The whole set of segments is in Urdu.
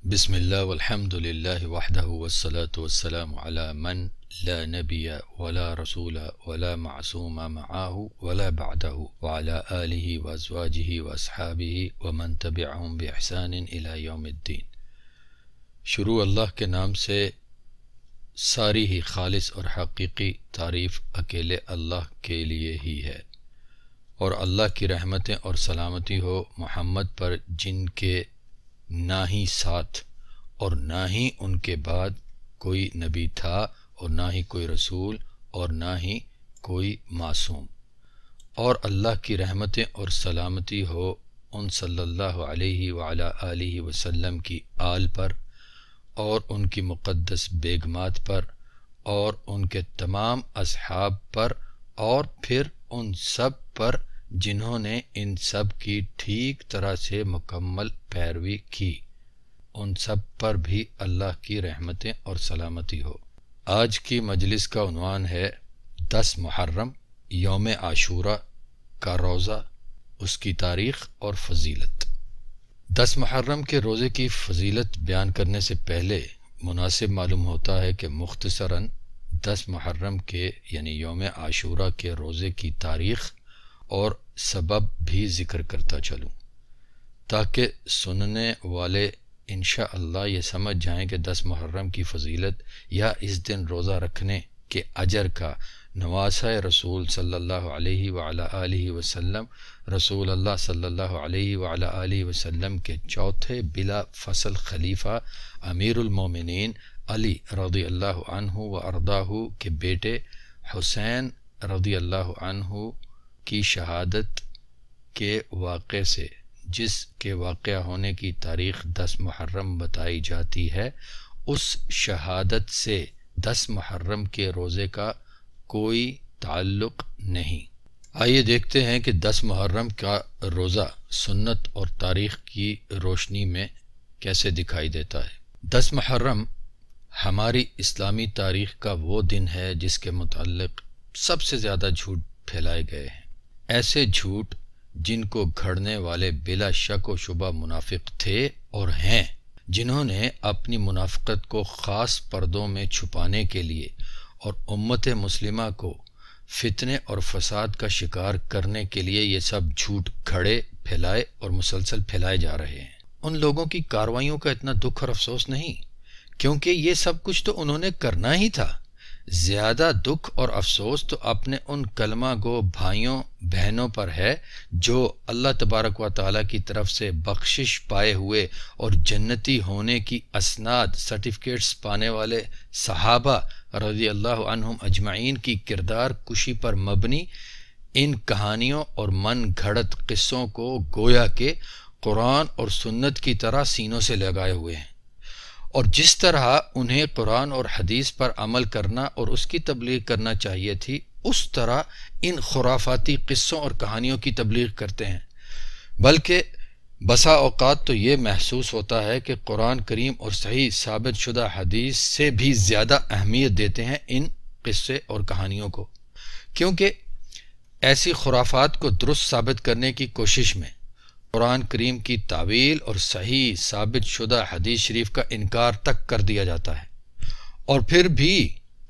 بسم اللہ والحمد للہ وحدہ والصلاة والسلام علی من لا نبی ولا رسول ولا معصوم معاہ ولا بعدہ وعلی آلہ وازواجہ واصحابہ ومن تبعہم بإحسان الی یوم الدین۔ شروع اللہ کے نام سے، ساری ہی خالص اور حقیقی تعریف اکیلے اللہ کے لیے ہی ہے، اور اللہ کی رحمتیں اور سلامتی ہو محمد پر، جن کے نہ ہی ساتھ اور نہ ہی ان کے بعد کوئی نبی تھا اور نہ ہی کوئی رسول اور نہ ہی کوئی معصوم، اور اللہ کی رحمتیں اور سلامتی ہو ان صلی اللہ علیہ وعلی آلہ وسلم کی آل پر اور ان کی مقدس بیگمات پر اور ان کے تمام اصحاب پر، اور پھر ان سب پر جنہوں نے ان سب کی ٹھیک طرح سے مکمل پیروی کی، ان سب پر بھی اللہ کی رحمتیں اور سلامتی ہو۔ آج کی مجلس کا عنوان ہے 10 محرم، یوم عاشورہ کا روزہ، اس کی تاریخ اور فضیلت۔ 10 محرم کے روزے کی فضیلت بیان کرنے سے پہلے مناسب معلوم ہوتا ہے کہ مختصراً 10 محرم کے یعنی یوم عاشورہ کے روزے کی تاریخ اور سبب بھی ذکر کرتا چلوں، تاکہ سننے والے انشاءاللہ یہ سمجھ جائیں کہ 10 محرم کی فضیلت یا اس دن روزہ رکھنے کے اجر کا نواسہ رسول صلی اللہ علیہ وعلی آلہ وسلم، رسول اللہ صلی اللہ علیہ وعلی آلہ وسلم کے چوتھے بلا فصل خلیفہ امیر المومنین علی رضی اللہ عنہ و ارضاہ کے بیٹے حسین رضی اللہ عنہ کی شہادت کے واقعے سے، جس کے واقعہ ہونے کی تاریخ 10 محرم بتائی جاتی ہے، اس شہادت سے 10 محرم کے روزے کا کوئی تعلق نہیں۔ آئیے دیکھتے ہیں کہ 10 محرم کا روزہ سنت اور تاریخ کی روشنی میں کیسے دکھائی دیتا ہے۔ 10 محرم ہماری اسلامی تاریخ کا وہ دن ہے جس کے متعلق سب سے زیادہ جھوٹ پھیلائے گئے ہیں، ایسے جھوٹ جن کو گھڑنے والے بلا شک و شبہ منافق تھے اور ہیں، جنہوں نے اپنی منافقت کو خاص پردوں میں چھپانے کے لیے اور امت مسلمہ کو فتنے اور فساد کا شکار کرنے کے لیے یہ سب جھوٹ گھڑے، پھیلائے اور مسلسل پھیلائے جا رہے ہیں۔ ان لوگوں کی کارروائیوں کا اتنا دکھ اور افسوس نہیں، کیونکہ یہ سب کچھ تو انہوں نے کرنا ہی تھا۔ زیادہ دکھ اور افسوس تو اپنے ان کلمہ گو بھائیوں بہنوں پر ہے جو اللہ تبارک و تعالیٰ کی طرف سے بخشش پائے ہوئے اور جنتی ہونے کی اسناد سرٹیفکیٹس پانے والے صحابہ رضی اللہ عنہم اجمعین کی کردار کشی پر مبنی ان کہانیوں اور من گھڑت قصوں کو گویا کہ قرآن اور سنت کی طرح سینوں سے لگائے ہوئے ہیں، اور جس طرح انہیں قرآن اور حدیث پر عمل کرنا اور اس کی تبلیغ کرنا چاہیے تھی، اس طرح ان خرافاتی قصوں اور کہانیوں کی تبلیغ کرتے ہیں۔ بلکہ بسا اوقات تو یہ محسوس ہوتا ہے کہ قرآن کریم اور صحیح ثابت شدہ حدیث سے بھی زیادہ اہمیت دیتے ہیں ان قصے اور کہانیوں کو، کیونکہ ایسی خرافات کو درست ثابت کرنے کی کوشش میں قرآن کریم کی تعویل اور صحیح ثابت شدہ حدیث شریف کا انکار تک کر دیا جاتا ہے، اور پھر بھی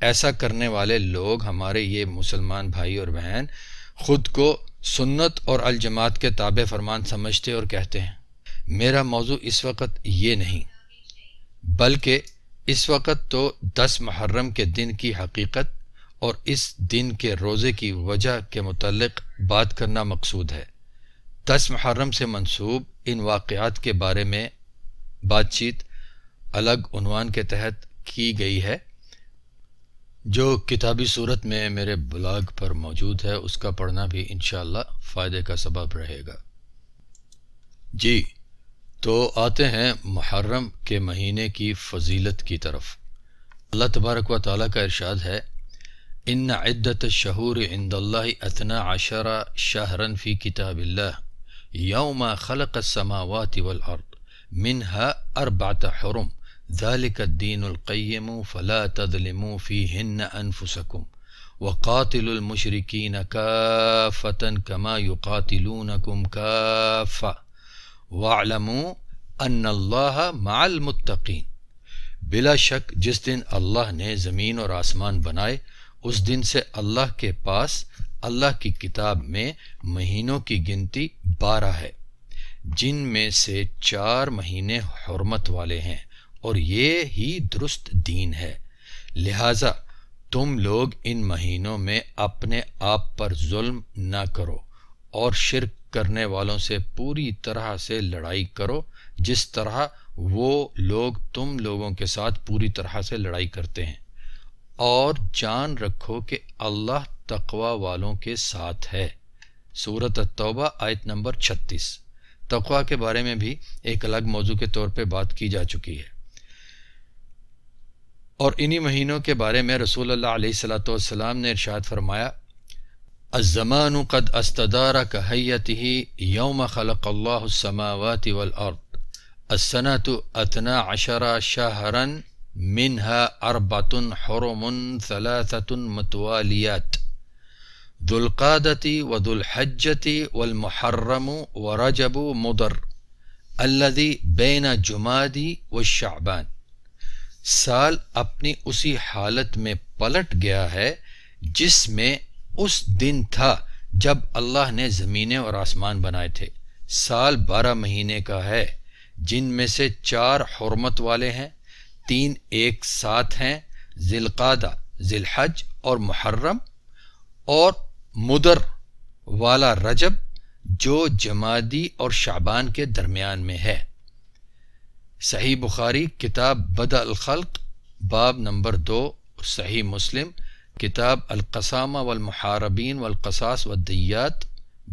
ایسا کرنے والے لوگ، ہمارے یہ مسلمان بھائی اور بہن، خود کو سنت اور الجماعت کے تابع فرمان سمجھتے اور کہتے ہیں۔ میرا موضوع اس وقت یہ نہیں، بلکہ اس وقت تو 10 محرم کے دن کی حقیقت اور اس دن کے روزے کی وجہ کے متعلق بات کرنا مقصود ہے۔ 10 محرم سے منسوب ان واقعات کے بارے میں بات چیت الگ عنوان کے تحت کی گئی ہے، جو کتابی صورت میں میرے بلاگ پر موجود ہے، اس کا پڑھنا بھی انشاءاللہ فائدے کا سبب رہے گا۔ جی، تو آتے ہیں محرم کے مہینے کی فضیلت کی طرف۔ اللہ تبارک و تعالیٰ کا ارشاد ہے، ان عدت الشہور عند اللہ 12 شہرا فی کتاب اللہ یوم خلق السماوات والارض منها 4 حرم ذلك الدین القیم فلا تظلموا فیہن انفسکم وقاتلوا المشرکین کافة کما یقاتلونکم کافة واعلموا ان اللہ مع المتقین، بلا شک جس دن اللہ نے زمین اور آسمان بنائے اس دن سے اللہ کے پاس اللہ کی کتاب میں مہینوں کی گنتی 12 ہے، جن میں سے 4 مہینے حرمت والے ہیں، اور یہ ہی درست دین ہے۔ لہذا تم لوگ ان مہینوں میں اپنے آپ پر ظلم نہ کرو اور شرک کرنے والوں سے پوری طرح سے لڑائی کرو، جس طرح وہ لوگ تم لوگوں کے ساتھ پوری طرح سے لڑائی کرتے ہیں، اور جان رکھو کہ اللہ تقوی والوں کے ساتھ ہے۔ سورۃ التوبہ آیت نمبر 36۔ تقوی کے بارے میں بھی ایک الگ موضوع کے طور پہ بات کی جا چکی ہے، اور انہی مہینوں کے بارے میں رسول اللہ علیہ الصلوۃ والسلام نے ارشاد فرمایا، الزمان قد استدار كهيئته يوم خلق الله السماوات والأرض السنة 12 شهرا منها 4 حرم 3 متواليات ذو القعدة وذو الحجة والمحرم ورجب مضر الذي بين جمادی والشعبان۔ سال اپنی اسی حالت میں پلٹ گیا ہے جس میں اس دن تھا جب اللہ نے زمینیں اور آسمان بنائے تھے۔ سال 12 مہینے کا ہے، جن میں سے 4 حرمت والے ہیں، 3 ایک ساتھ ہیں، ذی القعدہ، ذی الحج اور محرم، اور مدر والا رجب جو جمادی اور شعبان کے درمیان میں ہے۔ صحیح بخاری کتاب بدء الخلق باب نمبر 2، صحیح مسلم کتاب القسامہ والمحاربین والقصاص والدیات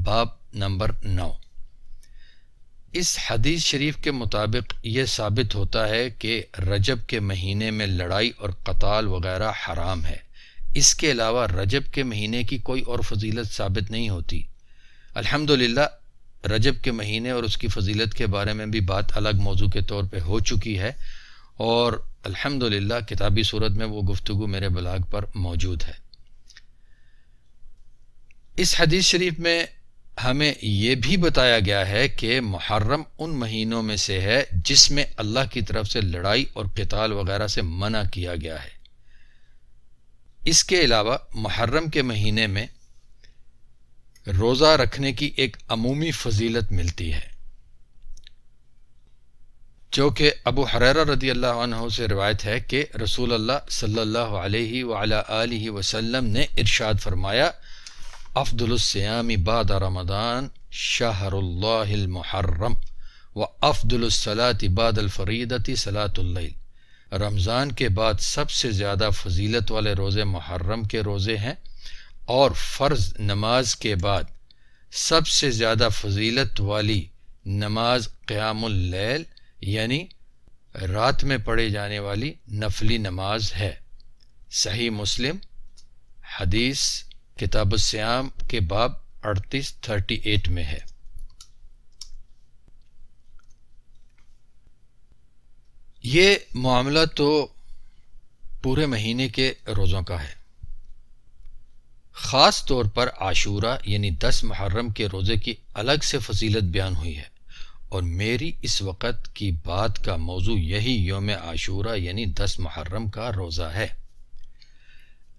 باب نمبر 9۔ اس حدیث شریف کے مطابق یہ ثابت ہوتا ہے کہ رجب کے مہینے میں لڑائی اور قتال وغیرہ حرام ہے۔ اس کے علاوہ رجب کے مہینے کی کوئی اور فضیلت ثابت نہیں ہوتی۔ الحمدللہ رجب کے مہینے اور اس کی فضیلت کے بارے میں بھی بات الگ موضوع کے طور پہ ہو چکی ہے، اور الحمدللہ کتابی صورت میں وہ گفتگو میرے بلاگ پر موجود ہے۔ اس حدیث شریف میں ہمیں یہ بھی بتایا گیا ہے کہ محرم ان مہینوں میں سے ہے جس میں اللہ کی طرف سے لڑائی اور قتال وغیرہ سے منع کیا گیا ہے۔ اس کے علاوہ محرم کے مہینے میں روزہ رکھنے کی ایک عمومی فضیلت ملتی ہے، جو کہ ابو ہریرہ رضی اللہ عنہ سے روایت ہے کہ رسول اللہ صلی اللہ علیہ وعلی آلہ وسلم نے ارشاد فرمایا، افضل الصیام بعد رمضان شہر اللہ المحرم وافضل الصلاة بعد الفریضۃ صلاۃ اللیل۔ رمضان کے بعد سب سے زیادہ فضیلت والے روزے محرم کے روزے ہیں، اور فرض نماز کے بعد سب سے زیادہ فضیلت والی نماز قیام اللیل یعنی رات میں پڑھے جانے والی نفلی نماز ہے۔ صحیح مسلم حدیث کتاب الصیام کے باب 38 میں ہے۔ یہ معاملہ تو پورے مہینے کے روزوں کا ہے، خاص طور پر عاشورہ یعنی 10 محرم کے روزے کی الگ سے فضیلت بیان ہوئی ہے، اور میری اس وقت کی بات کا موضوع یہی یوم عاشورہ یعنی 10 محرم کا روزہ ہے۔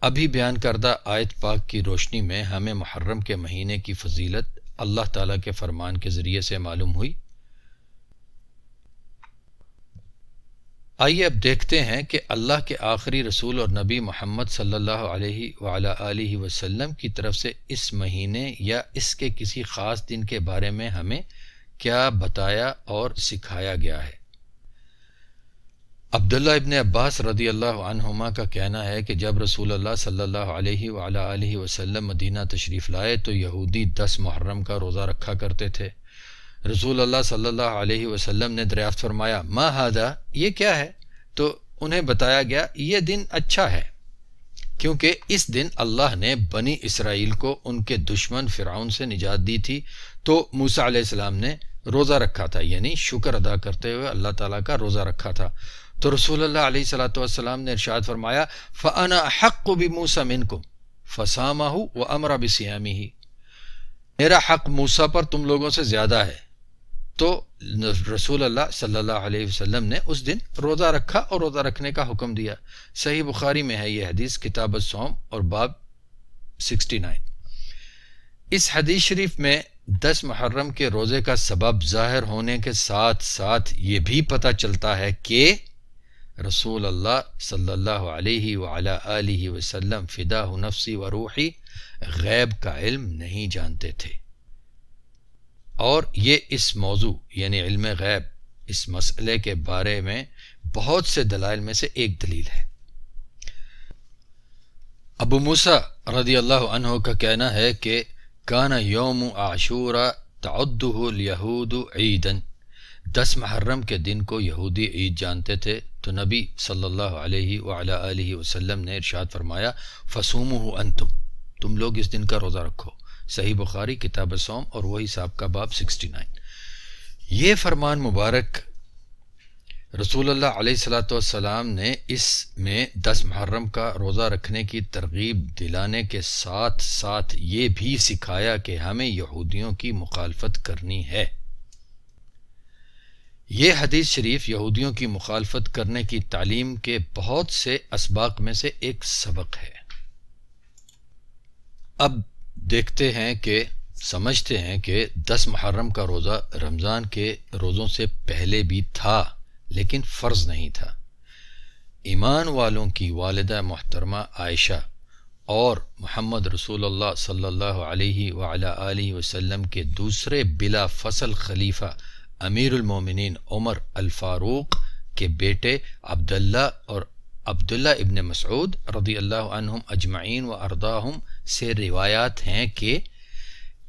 ابھی بیان کردہ آیت پاک کی روشنی میں ہمیں محرم کے مہینے کی فضیلت اللہ تعالیٰ کے فرمان کے ذریعے سے معلوم ہوئی۔ آئیے اب دیکھتے ہیں کہ اللہ کے آخری رسول اور نبی محمد صلی اللہ علیہ وعلی آلہ وسلم کی طرف سے اس مہینے یا اس کے کسی خاص دن کے بارے میں ہمیں کیا بتایا اور سکھایا گیا ہے۔ عبداللہ ابن عباس رضی اللہ عنہما کا کہنا ہے کہ جب رسول اللہ صلی اللہ علیہ وعلی آلہ وسلم مدینہ تشریف لائے تو یہودی 10 محرم کا روزہ رکھا کرتے تھے۔ رسول اللہ صلی اللہ علیہ وسلم نے دریافت فرمایا، ما ھذا، یہ کیا ہے؟ تو انہیں بتایا گیا یہ دن اچھا ہے کیونکہ اس دن اللہ نے بنی اسرائیل کو ان کے دشمن فرعون سے نجات دی تھی، تو موسیٰ علیہ السلام نے روزہ رکھا تھا، یعنی شکر ادا کرتے ہوئے اللہ تعالیٰ کا روزہ رکھا تھا۔ تو رسول اللہ علیہ الصلوۃ والسلام نے ارشاد فرمایا، فَأَنَا أَحَقُّ بِمُوسَىٰ مِنْكُمْ فَصَامَهُ وَأَمَرَ بِصِيَامِهِ، میرا حق موسیٰ پر تم لوگوں سے زیادہ ہے، تو رسول اللہ صلی اللہ علیہ وسلم نے اس دن روزہ رکھا اور روزہ رکھنے کا حکم دیا۔ صحیح بخاری میں ہے یہ حدیث، کتاب الصوم اور باب 69۔ اس حدیث شریف میں 10 محرم کے روزے کا سبب ظاہر ہونے کے ساتھ ساتھ یہ بھی پتہ چلتا ہے کہ رسول اللہ صلی اللہ علیہ وعلی آلہ وسلم فداہ نفسی و روحی غیب کا علم نہیں جانتے تھے، اور یہ اس موضوع یعنی علم غیب اس مسئلے کے بارے میں بہت سے دلائل میں سے ایک دلیل ہے۔ ابو موسیٰ رضی اللہ عنہ کا کہنا ہے کہ کان یوم عاشورا تعدہ الیہود عیدا، 10 محرم کے دن کو یہودی عید جانتے تھے، تو نبی صلی اللہ علیہ وعلی آلہ وسلم نے ارشاد فرمایا فصوموہ انتم، تم لوگ اس دن کا روزہ رکھو۔ صحیح بخاری کتاب الصوم اور وہی صاحب کا باب 69۔ یہ فرمان مبارک رسول اللہ علیہ الصلوۃ والسلام نے اس میں 10 محرم کا روزہ رکھنے کی ترغیب دلانے کے ساتھ ساتھ یہ بھی سکھایا کہ ہمیں یہودیوں کی مخالفت کرنی ہے۔ یہ حدیث شریف یہودیوں کی مخالفت کرنے کی تعلیم کے بہت سے اسباق میں سے ایک سبق ہے۔ اب دیکھتے ہیں کہ سمجھتے ہیں کہ 10 محرم کا روزہ رمضان کے روزوں سے پہلے بھی تھا لیکن فرض نہیں تھا۔ ایمان والوں کی والدہ محترمہ عائشہ اور محمد رسول اللہ صلی اللہ علیہ وعلی آلہ وسلم کے دوسرے بلا فصل خلیفہ امیر المومنین عمر الفاروق کے بیٹے عبداللہ ابن مسعود رضی اللہ عنہم اجمعین و ارضاہم سے روایات ہیں کہ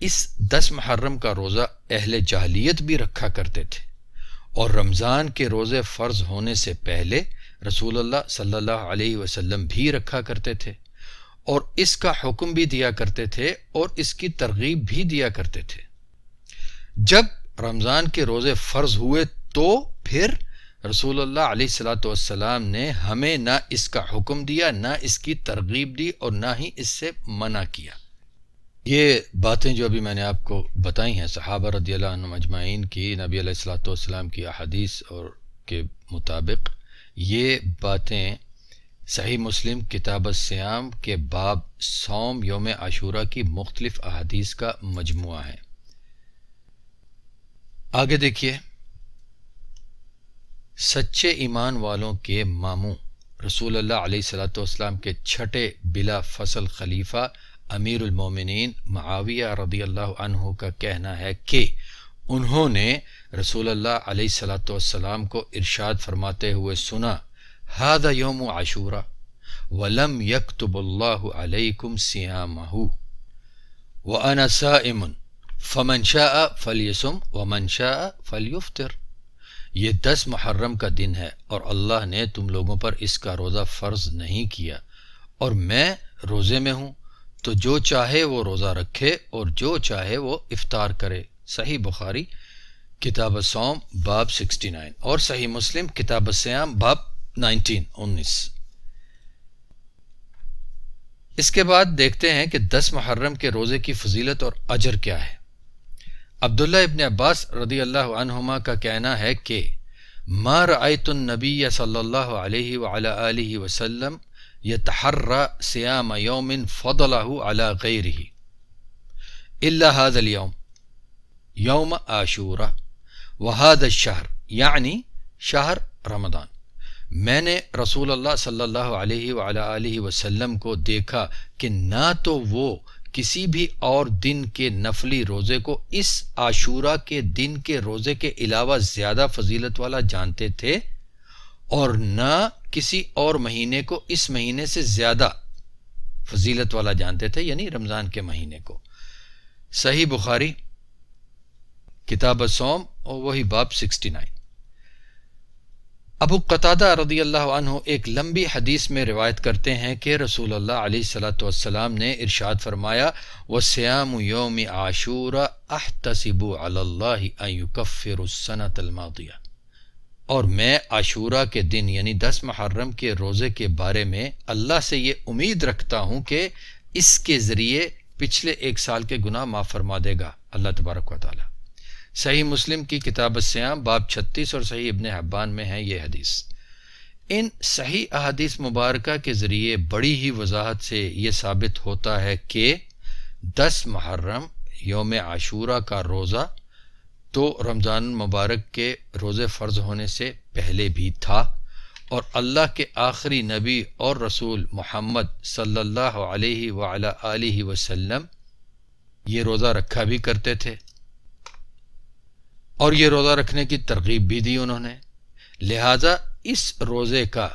اس 10 محرم کا روزہ اہل جاہلیت بھی رکھا کرتے تھے، اور رمضان کے روزے فرض ہونے سے پہلے رسول اللہ صلی اللہ علیہ وسلم بھی رکھا کرتے تھے، اور اس کا حکم بھی دیا کرتے تھے اور اس کی ترغیب بھی دیا کرتے تھے۔ جب رمضان کے روزے فرض ہوئے تو پھر رسول اللہ علیہ الصلوۃ والسلام نے ہمیں نہ اس کا حکم دیا، نہ اس کی ترغیب دی، اور نہ ہی اس سے منع کیا۔ یہ باتیں جو ابھی میں نے آپ کو بتائی ہیں صحابہ رضی اللہ عنہم اجمعین کی، نبی علیہ الصلوۃ والسلام کی احادیث اور کے مطابق، یہ باتیں صحیح مسلم کتاب الصیام کے باب صوم یوم عاشورہ کی مختلف احادیث کا مجموعہ ہے۔ آگے دیکھیے، سچے ایمان والوں کے ماموں رسول اللہ علیہ الصلوۃ والسلام کے چھٹے بلا فصل خلیفہ امیر المومنین معاویہ رضی اللہ عنہ کا کہنا ہے کہ انہوں نے رسول اللہ علیہ الصلوۃ والسلام کو ارشاد فرماتے ہوئے سنا ھذا یوم عاشورہ ولم یکتب اللہ علیکم صیامہ وانا صائم فمن شاء فلیصم ومن شاء فلیفطر۔ یہ 10 محرم کا دن ہے اور اللہ نے تم لوگوں پر اس کا روزہ فرض نہیں کیا، اور میں روزے میں ہوں، تو جو چاہے وہ روزہ رکھے اور جو چاہے وہ افطار کرے۔ صحیح بخاری کتاب الصوم باب 69 اور صحیح مسلم کتاب الصیام باب 19۔ اس کے بعد دیکھتے ہیں کہ 10 محرم کے روزے کی فضیلت اور اجر کیا ہے۔ عبداللہ ابن عباس رضی اللہ عنہما کا کہنا ہے کہ ما رأیت النبی صلی اللہ علیہ وعلی آلہ وسلم یتحرى صیام یوم فضلہ علی غیرہ الا هذا اليوم یوم عاشورہ وهذا الشہر یعنی شہر رمضان۔ میں نے رسول اللہ صلی اللہ علیہ وعلی آلہ وسلم کو دیکھا کہ نہ تو وہ کسی بھی اور دن کے نفلی روزے کو اس عاشورہ کے دن کے روزے کے علاوہ زیادہ فضیلت والا جانتے تھے، اور نہ کسی اور مہینے کو اس مہینے سے زیادہ فضیلت والا جانتے تھے، یعنی رمضان کے مہینے کو۔ صحیح بخاری کتاب الصوم اور وہی باب 69۔ ابو قتادہ رضی اللہ عنہ ایک لمبی حدیث میں روایت کرتے ہیں کہ رسول اللہ علیہ الصلوۃ والسلام نے ارشاد فرمایا وَصِيَامُ يَوْمِ عَاشُورَ أَحْتَسِبُ عَلَى اللَّهِ أَن يُكَفِّرُ السَّنَةَ الْمَاضِيَةَ، اور میں عاشورہ کے دن یعنی 10 محرم کے روزے کے بارے میں اللہ سے یہ امید رکھتا ہوں کہ اس کے ذریعے پچھلے 1 سال کے گناہ معاف فرما دے گا اللہ تبارک و تعالی۔ صحیح مسلم کی کتاب الصیام باب 36 اور صحیح ابن حبان میں ہے یہ حدیث۔ ان صحیح احادیث مبارکہ کے ذریعے بڑی ہی وضاحت سے یہ ثابت ہوتا ہے کہ 10 محرم یوم عاشورہ کا روزہ تو رمضان مبارک کے روزے فرض ہونے سے پہلے بھی تھا، اور اللہ کے آخری نبی اور رسول محمد صلی اللہ علیہ وعلی آلہ وسلم یہ روزہ رکھا بھی کرتے تھے، اور یہ روزہ رکھنے کی ترغیب بھی دی انہوں نے۔ لہذا اس روزے کا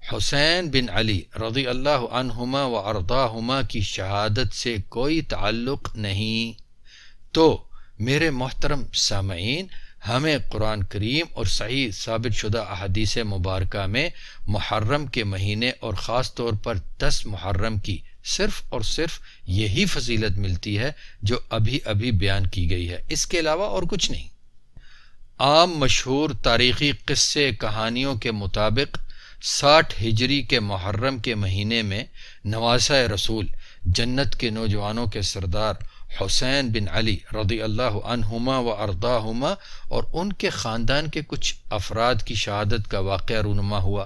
حسین بن علی رضی اللہ عنہما و ارضاہما کی شہادت سے کوئی تعلق نہیں۔ تو میرے محترم سامعین، ہمیں قرآن کریم اور صحیح ثابت شدہ احادیث مبارکہ میں محرم کے مہینے اور خاص طور پر 10 محرم کی صرف اور صرف یہی فضیلت ملتی ہے جو ابھی ابھی بیان کی گئی ہے، اس کے علاوہ اور کچھ نہیں۔ عام مشہور تاریخی قصے کہانیوں کے مطابق 60 ہجری کے محرم کے مہینے میں نواسہ رسول جنت کے نوجوانوں کے سردار حسین بن علی رضی اللہ عنہما و ارضاہما اور ان کے خاندان کے کچھ افراد کی شہادت کا واقعہ رونما ہوا۔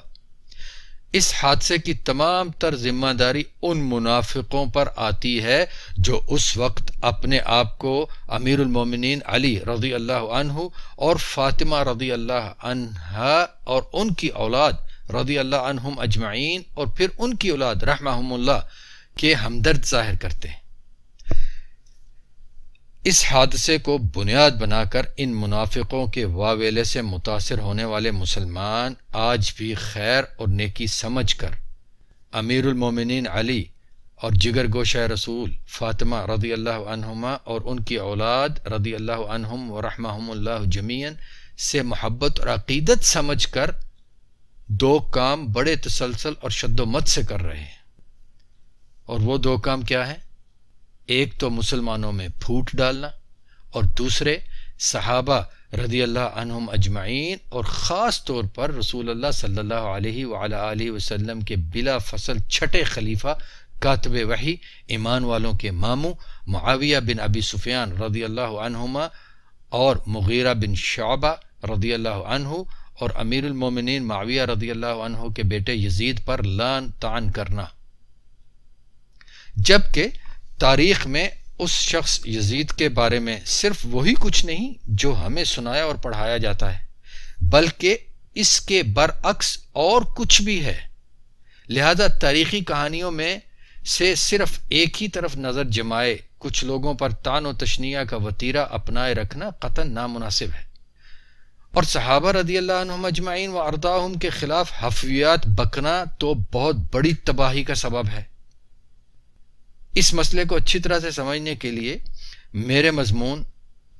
اس حادثے کی تمام تر ذمہ داری ان منافقوں پر آتی ہے جو اس وقت اپنے آپ کو امیر المومنین علی رضی اللہ عنہ اور فاطمہ رضی اللہ عنہا اور ان کی اولاد رضی اللہ عنہم اجمعین اور پھر ان کی اولاد رحمہم اللہ کے ہمدرد ظاہر کرتے ہیں۔ اس حادثے کو بنیاد بنا کر ان منافقوں کے واویلے سے متاثر ہونے والے مسلمان آج بھی خیر اور نیکی سمجھ کر امیر المومنین علی اور جگر گوشہ رسول فاطمہ رضی اللہ عنہما اور ان کی اولاد رضی اللہ عنہم و رحمہم اللہ جمیعاً سے محبت اور عقیدت سمجھ کر 2 کام بڑے تسلسل اور شد و مت سے کر رہے ہیں، اور وہ 2 کام کیا ہیں؟ ایک تو مسلمانوں میں پھوٹ ڈالنا، اور دوسرے صحابہ رضی اللہ عنہم اجمعین اور خاص طور پر رسول اللہ صلی اللہ علیہ وعلی آلہ وسلم کے بلا فصل چھٹے خلیفہ کاتب وحی ایمان والوں کے ماموں معاویہ بن ابی سفیان رضی اللہ عنہما اور مغیرہ بن شعبہ رضی اللہ عنہ اور امیر المومنین معاویہ رضی اللہ عنہ کے بیٹے یزید پر لعن طعن کرنا۔ جبکہ تاریخ میں اس شخص یزید کے بارے میں صرف وہی کچھ نہیں جو ہمیں سنایا اور پڑھایا جاتا ہے، بلکہ اس کے برعکس اور کچھ بھی ہے۔ لہذا تاریخی کہانیوں میں سے صرف ایک ہی طرف نظر جمائے کچھ لوگوں پر طعن و تشنیع کا وتیرہ اپنائے رکھنا قطعاً نامناسب ہے، اور صحابہ رضی اللہ عنہم اجمعین و ارضاہم کے خلاف حفویات بکنا تو بہت بڑی تباہی کا سبب ہے۔ اس مسئلے کو اچھی طرح سے سمجھنے کے لیے میرے مضمون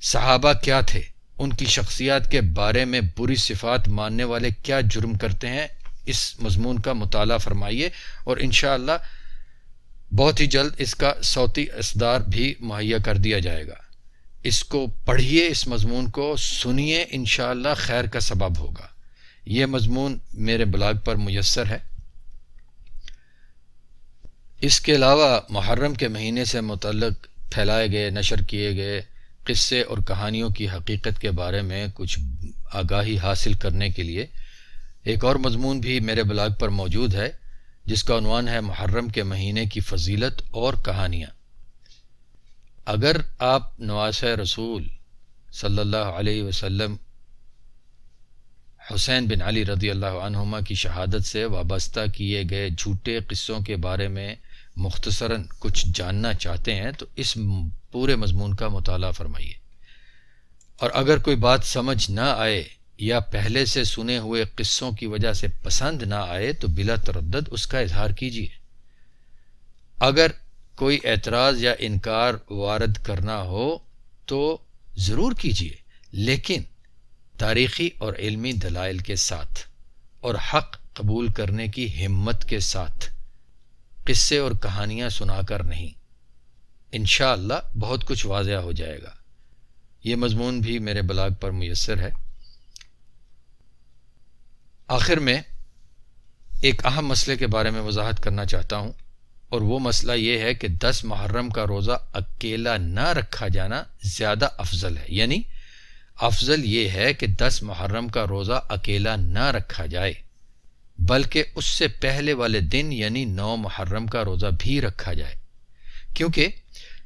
صحابہ کیا تھے، ان کی شخصیات کے بارے میں بری صفات ماننے والے کیا جرم کرتے ہیں، اس مضمون کا مطالعہ فرمائیے، اور انشاءاللہ بہت ہی جلد اس کا صوتی اصدار بھی مہیا کر دیا جائے گا۔ اس کو پڑھیے، اس مضمون کو سنیے، انشاءاللہ خیر کا سبب ہوگا۔ یہ مضمون میرے بلاگ پر میسر ہے۔ اس کے علاوہ محرم کے مہینے سے متعلق پھیلائے گئے، نشر کیے گئے قصے اور کہانیوں کی حقیقت کے بارے میں کچھ آگاہی حاصل کرنے کے لیے ایک اور مضمون بھی میرے بلاگ پر موجود ہے، جس کا عنوان ہے محرم کے مہینے کی فضیلت اور کہانیاں۔ اگر آپ نواسہ رسول صلی اللہ علیہ وسلم حسین بن علی رضی اللہ عنہما کی شہادت سے وابستہ کیے گئے جھوٹے قصوں کے بارے میں مختصراً کچھ جاننا چاہتے ہیں تو اس پورے مضمون کا مطالعہ فرمائیے، اور اگر کوئی بات سمجھ نہ آئے یا پہلے سے سنے ہوئے قصوں کی وجہ سے پسند نہ آئے تو بلا تردد اس کا اظہار کیجیے۔ اگر کوئی اعتراض یا انکار وارد کرنا ہو تو ضرور کیجیے، لیکن تاریخی اور علمی دلائل کے ساتھ اور حق قبول کرنے کی ہمت کے ساتھ، قصے اور کہانیاں سنا کر نہیں۔ انشاءاللہ بہت کچھ واضح ہو جائے گا۔ یہ مضمون بھی میرے بلاگ پر میسر ہے۔ آخر میں ایک اہم مسئلے کے بارے میں وضاحت کرنا چاہتا ہوں، اور وہ مسئلہ یہ ہے کہ 10 محرم کا روزہ اکیلا نہ رکھا جانا زیادہ افضل ہے، یعنی افضل یہ ہے کہ 10 محرم کا روزہ اکیلا نہ رکھا جائے بلکہ اس سے پہلے والے دن یعنی 9 محرم کا روزہ بھی رکھا جائے، کیونکہ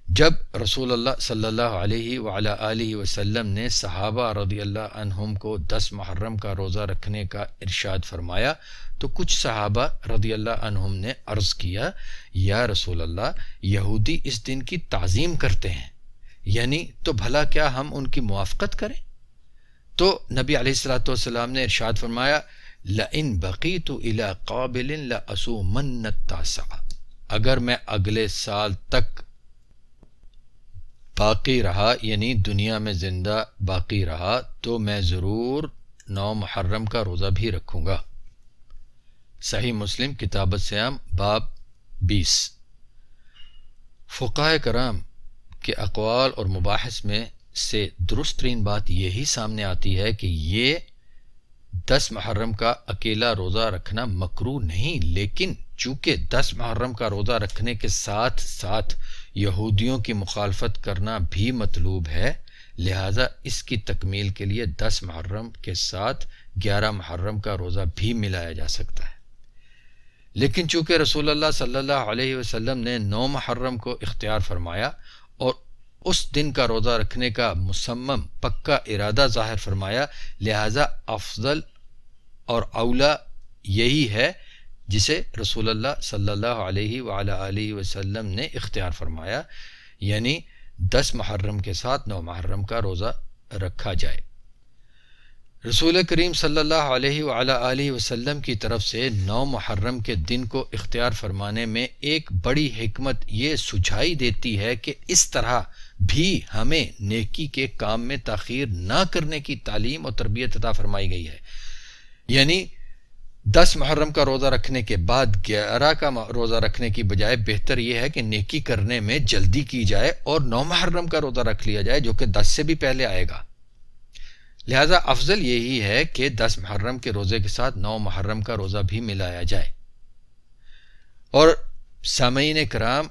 جب رسول اللہ صلی اللہ علیہ وعلی آلہ وسلم نے صحابہ رضی اللہ عنہم کو 10 محرم کا روزہ رکھنے کا ارشاد فرمایا تو کچھ صحابہ رضی اللہ عنہم نے عرض کیا، یا رسول اللہ، یہودی اس دن کی تعظیم کرتے ہیں، یعنی تو بھلا کیا ہم ان کی موافقت کریں؟ تو نبی علیہ الصلوۃ والسلام نے ارشاد فرمایا، لئن بقیت الی قابل لأصومن التاسع، اگر میں اگلے سال تک باقی رہا یعنی دنیا میں زندہ باقی رہا تو میں ضرور 9 محرم کا روزہ بھی رکھوں گا۔ صحیح مسلم کتاب الصیام باب 20۔ فقہائے کرام کے اقوال اور مباحث میں سے درست ترین بات یہی سامنے آتی ہے کہ یہ 10 محرم کا اکیلا روزہ رکھنا مکروہ نہیں، لیکن چونکہ 10 محرم کا روزہ رکھنے کے ساتھ ساتھ یہودیوں کی مخالفت کرنا بھی مطلوب ہے، لہذا اس کی تکمیل کے لیے 10 محرم کے ساتھ 11 محرم کا روزہ بھی ملایا جا سکتا ہے۔ لیکن چونکہ رسول اللہ صلی اللہ علیہ وسلم نے 9 محرم کو اختیار فرمایا اور اس دن کا روزہ رکھنے کا مصمم پکا ارادہ ظاہر فرمایا، لہذا افضل اور اولا یہی ہے جسے رسول اللہ صلی اللہ علیہ وعلی آلہ وسلم نے اختیار فرمایا، یعنی 10 محرم کے ساتھ 9 محرم کا روزہ رکھا جائے۔ رسول کریم صلی اللہ علیہ وعلی آلہ وسلم کی طرف سے 9 محرم کے دن کو اختیار فرمانے میں ایک بڑی حکمت یہ سجھائی دیتی ہے کہ اس طرح بھی ہمیں نیکی کے کام میں تاخیر نہ کرنے کی تعلیم اور تربیت عطا فرمائی گئی ہے، یعنی 10 محرم کا روزہ رکھنے کے بعد 11 کا روزہ رکھنے کی بجائے بہتر یہ ہے کہ نیکی کرنے میں جلدی کی جائے اور 9 محرم کا روزہ رکھ لیا جائے جو کہ 10 سے بھی پہلے آئے گا۔ لہذا افضل یہی ہے کہ 10 محرم کے روزے کے ساتھ 9 محرم کا روزہ بھی ملایا جائے۔ اور سامعین کرام،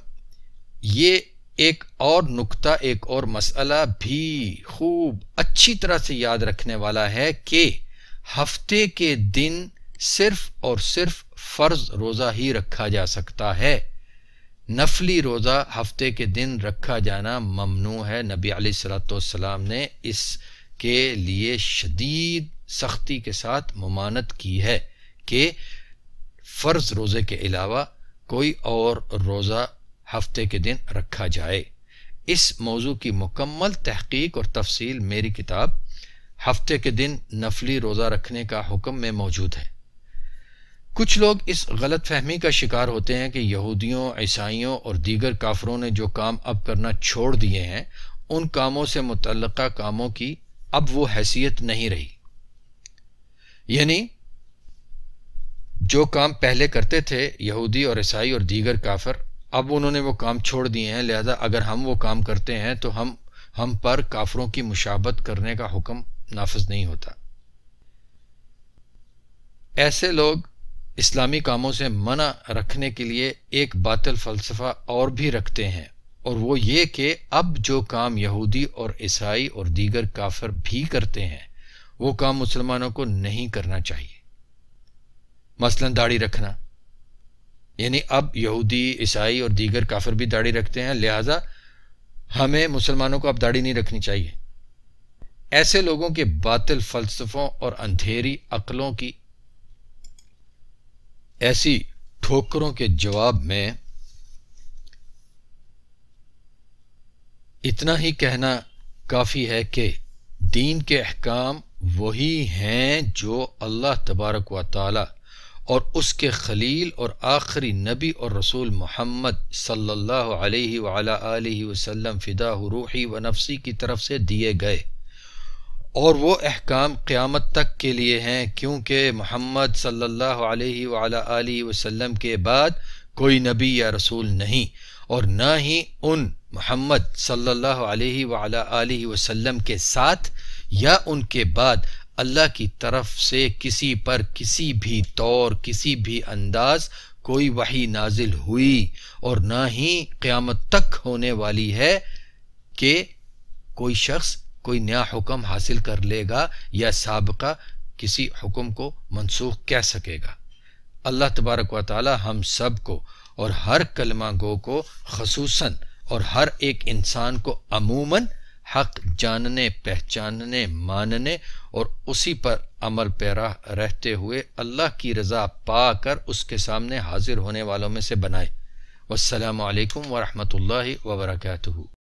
یہ ایک اور نکتہ، ایک اور مسئلہ بھی خوب اچھی طرح سے یاد رکھنے والا ہے کہ ہفتے کے دن صرف اور صرف فرض روزہ ہی رکھا جا سکتا ہے، نفلی روزہ ہفتے کے دن رکھا جانا ممنوع ہے۔ نبی علیہ الصلوۃ والسلام نے اس کے لیے شدید سختی کے ساتھ ممانعت کی ہے کہ فرض روزے کے علاوہ کوئی اور روزہ ہفتے کے دن رکھا جائے۔ اس موضوع کی مکمل تحقیق اور تفصیل میری کتاب ہفتے کے دن نفلی روزہ رکھنے کا حکم میں موجود ہے۔ کچھ لوگ اس غلط فہمی کا شکار ہوتے ہیں کہ یہودیوں، عیسائیوں اور دیگر کافروں نے جو کام اب کرنا چھوڑ دیے ہیں ان کاموں سے متعلقہ کاموں کی اب وہ حیثیت نہیں رہی، یعنی جو کام پہلے کرتے تھے یہودی اور عیسائی اور دیگر کافر، اب انہوں نے وہ کام چھوڑ دیے ہیں، لہذا اگر ہم وہ کام کرتے ہیں تو ہم پر کافروں کی مشابہت کرنے کا حکم نافذ نہیں ہوتا۔ ایسے لوگ اسلامی کاموں سے منع رکھنے کے لیے ایک باطل فلسفہ اور بھی رکھتے ہیں، اور وہ یہ کہ اب جو کام یہودی اور عیسائی اور دیگر کافر بھی کرتے ہیں وہ کام مسلمانوں کو نہیں کرنا چاہیے۔ مثلا داڑھی رکھنا، یعنی اب یہودی، عیسائی اور دیگر کافر بھی داڑھی رکھتے ہیں، لہذا ہمیں مسلمانوں کو اب داڑھی نہیں رکھنی چاہیے۔ ایسے لوگوں کے باطل فلسفوں اور اندھیری عقلوں کی ایسی ٹھوکروں کے جواب میں اتنا ہی کہنا کافی ہے کہ دین کے احکام وہی ہیں جو اللہ تبارک و تعالی اور اس کے خلیل اور آخری نبی اور رسول محمد صلی اللہ علیہ وعلی آلہ وسلم فداہ روحی و نفسی کی طرف سے دیے گئے، اور وہ احکام قیامت تک کے لیے ہیں، کیونکہ محمد صلی اللہ علیہ وعلی آلہ وسلم کے بعد کوئی نبی یا رسول نہیں، اور نہ ہی ان محمد صلی اللہ علیہ وعلی آلہ وسلم کے ساتھ یا ان کے بعد اللہ کی طرف سے کسی پر کسی بھی طور، کسی بھی انداز کوئی وحی نازل ہوئی، اور نہ ہی قیامت تک ہونے والی ہے کہ کوئی شخص کوئی نیا حکم حاصل کر لے گا یا سابقہ کسی حکم کو منسوخ کہہ سکے گا۔ اللہ تبارک و تعالی ہم سب کو اور ہر کلمہ گو کو خصوصاً اور ہر ایک انسان کو عموماً حق جاننے، پہچاننے، ماننے اور اسی پر عمل پیرا رہتے ہوئے اللہ کی رضا پا کر اس کے سامنے حاضر ہونے والوں میں سے بنائے۔ والسلام علیکم ورحمۃ اللہ وبرکاتہ۔